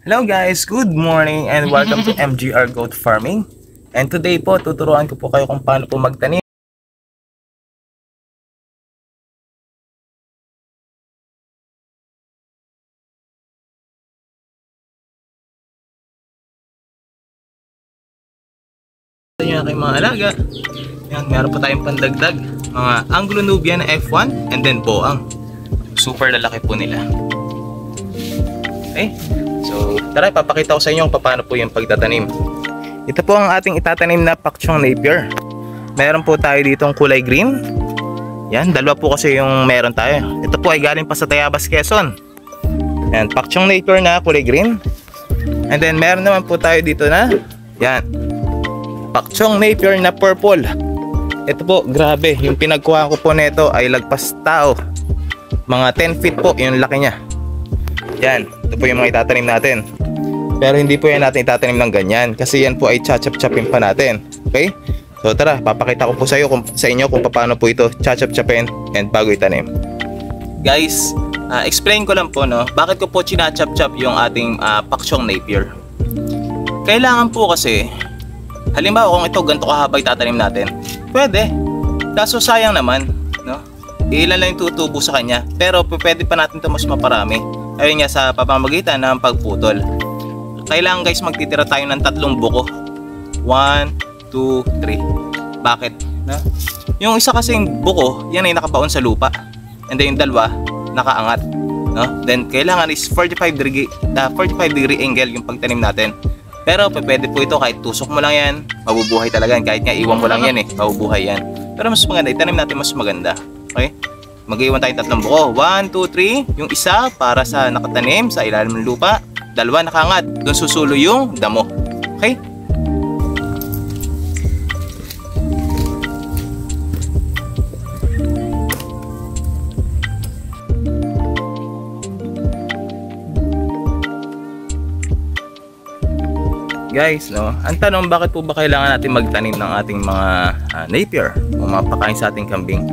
Hello guys, good morning and welcome to MGR Goat Farming. And today po, tuturuan ko po kayo kung paano po magtanim. Ito yung aking mga alaga. Yan, meron po tayong pandagdag. Mga Anglo-Nubian F1 and then Boang. Super lalaki po nila. Okay, so tara, papakita ko sa inyo kung paano po yung pagtatanim. Ito po ang ating itatanim na Pak Chong Napier. Meron po tayo ditong kulay green. Yan, dalawa po kasi yung meron tayo. Ito po ay galing pa sa Tayabas, Quezon. Yan, Pak Chong Napier na kulay green. And then meron naman po tayo dito na, yan, Pak Chong Napier na purple. Ito po, grabe, yung pinagkuha ko po nito ay lagpas tao. Mga 10 feet po yung laki niya. Yan, ito po yung mga itatanim natin. Pero hindi po yan natin itatanim ng ganyan, kasi yan po ay chachap-chapin pa natin. Okay? So tara, papakita ko po sa inyo kung paano po ito chachap-chapin and bago itanim. Guys, explain ko lang po, no, bakit ko po chinachap-chap yung ating Pak Chong Napier. Kailangan po kasi, halimbawa kung ito ganito kahaba itatanim natin, pwede. Kaso sayang naman, no? Ilan lang yung tutubo sa kanya, pero pwede pa natin ito mas maparami. Ayun nga, sa pamamagitan ng pagputol. Kailangan guys, magtitira tayo ng 3 buko. 1, 2, 3. Bakit? No? Yung isa kasing buko, yan ay nakabaon sa lupa. And then yung dalawa, nakaangat. No? Then kailangan is 45 degree angle yung pagtanim natin. Pero pwede po ito kahit tusok mo lang yan, mabubuhay talaga yan. Kahit nga iwan mo lang yan mabubuhay yan. Pero mas maganda, itanim natin mas maganda. Okay? Mag-iwan tayo 3 buko. 1, 2, 3. Yung isa para sa nakatanim sa ilalim ng lupa. 2 nakaangat. Doon susulo yung damo. Okay? Guys, no, ang tanong, bakit po ba kailangan natin magtanim ng ating mga napier o mga pakain sa ating kambing?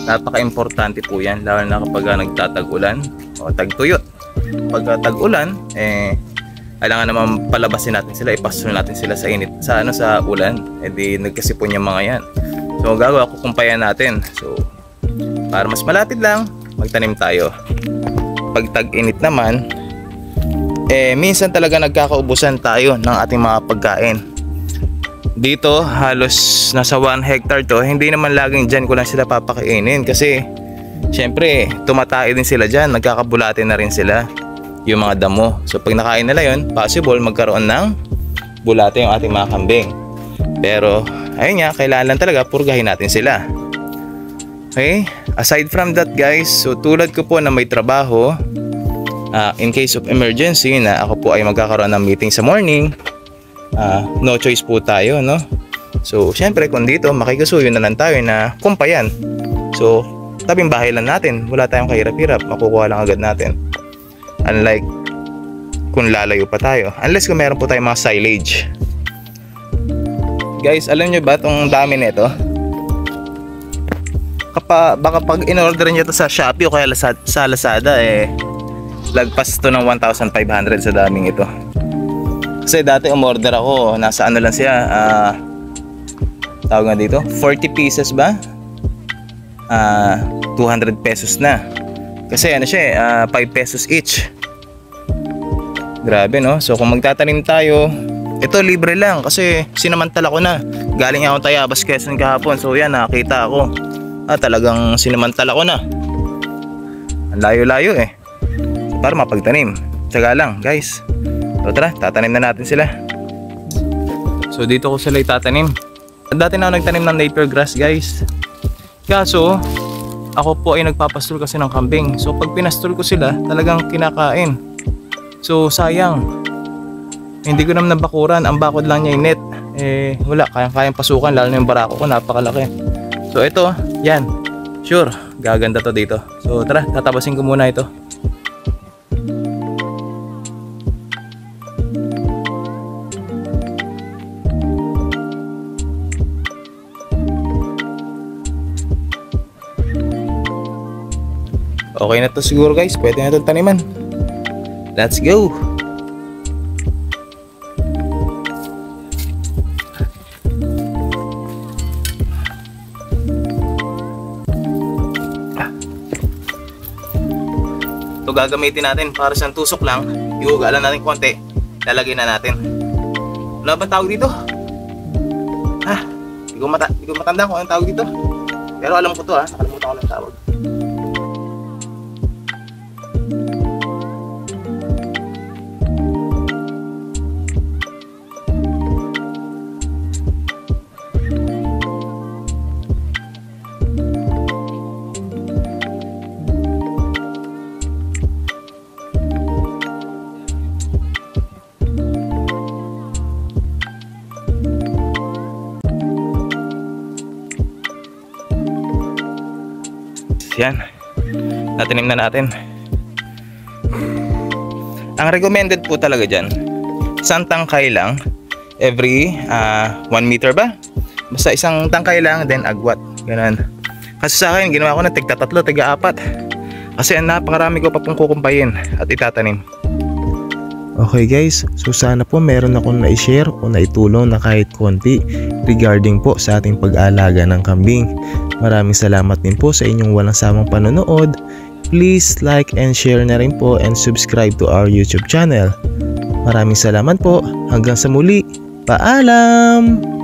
Napaka-importante po yan, lalo na kapag nagtatag-ulan o tagtuyot. Pag tag-ulan, kailangan naman palabasin natin sila, ipasok natin sila sa init, sa ulan, nagkasipon yung mga yan. So gagawa ko kumpayan natin. So para mas malapit lang, magtanim tayo. Pag tag-init naman, minsan talaga nagkakaubusan tayo ng ating mga pagkain. Dito halos nasa 1 hectare to, hindi naman laging dyan ko lang sila papakainin, kasi syempre tumatay din sila dyan, nagkakabulate na rin sila yung mga damo. So pag nakain nila yun, possible magkaroon ng bulate yung ating mga kambing. Pero ayun nga, kailangan lang talaga purgahin natin sila. Okay, aside from that guys, so tulad ko po na may trabaho, in case of emergency na ako po ay magkakaroon ng meeting sa morning, no choice po tayo, no? So syempre kung dito makikisuyo na lang tayo na kumpayan. So tabing bahay lang natin, wala tayong kahirap-hirap, makukuha lang agad natin. Unlike kung lalayo pa tayo, unless kung meron po tayong mga silage. Guys, alam nyo ba itong dami nito? Baka pag in-order nyo ito sa Shopee o kaya sa Lazada, lagpas ito ng 1,500 sa daming ito. Kasi dati umorder ako, nasa ano lang siya, tawag nga dito, 40 pieces ba? 200 pesos na. Kasi ano siya, 5 pesos each. Grabe, no? So kung magtatanim tayo, ito libre lang kasi sinamantala ko na. Galing ako Tayabas, Quezon kahapon. So yan, nakita ako. Talagang sinamantala ko na. Ang layo-layo So, para mapagtanim. Tsaga lang, guys. So tara, tatanim na natin sila. So dito ko sila itatanim. Dati na ako nagtanim ng napier grass, guys. Kaso ako po ay nagpapastol kasi ng kambing. So pag pinastol ko sila, talagang kinakain. So sayang, hindi ko naman nabakuran. Ang bakod lang niya yung net. Wala, kayang pasukan, lalo na yung barako ko, napakalaki. So ito, yan, sure, gaganda to dito. So tara, tatabasin ko muna ito. Okay na to siguro guys, pwede na itong taniman. Let's go! Ito gagamitin natin para sa tusok lang. Iuga lang natin konti. Lalagay na natin. Wala ba tawag dito? Hindi ko matanda kung anong tawag dito. Pero alam ko to nakalimutan ko ng tawag. Yan, natanim na natin. Ang recommended po talaga dyan, isang tangkay lang every 1 meter ba? Basta isang tangkay lang, then agwat. Ganun. Kasi sa akin, ginawa ko na tigta 3, tigta 4. Kasi napakarami ko pa pong kukumpayin at itatanim. Okay guys, so sana po meron akong na-share o naitulong na kahit konti regarding po sa ating pag-aalaga ng kambing. Maraming salamat din po sa inyong walang samang panonood. Please like and share na rin po and subscribe to our YouTube channel. Maraming salamat po. Hanggang sa muli. Paalam!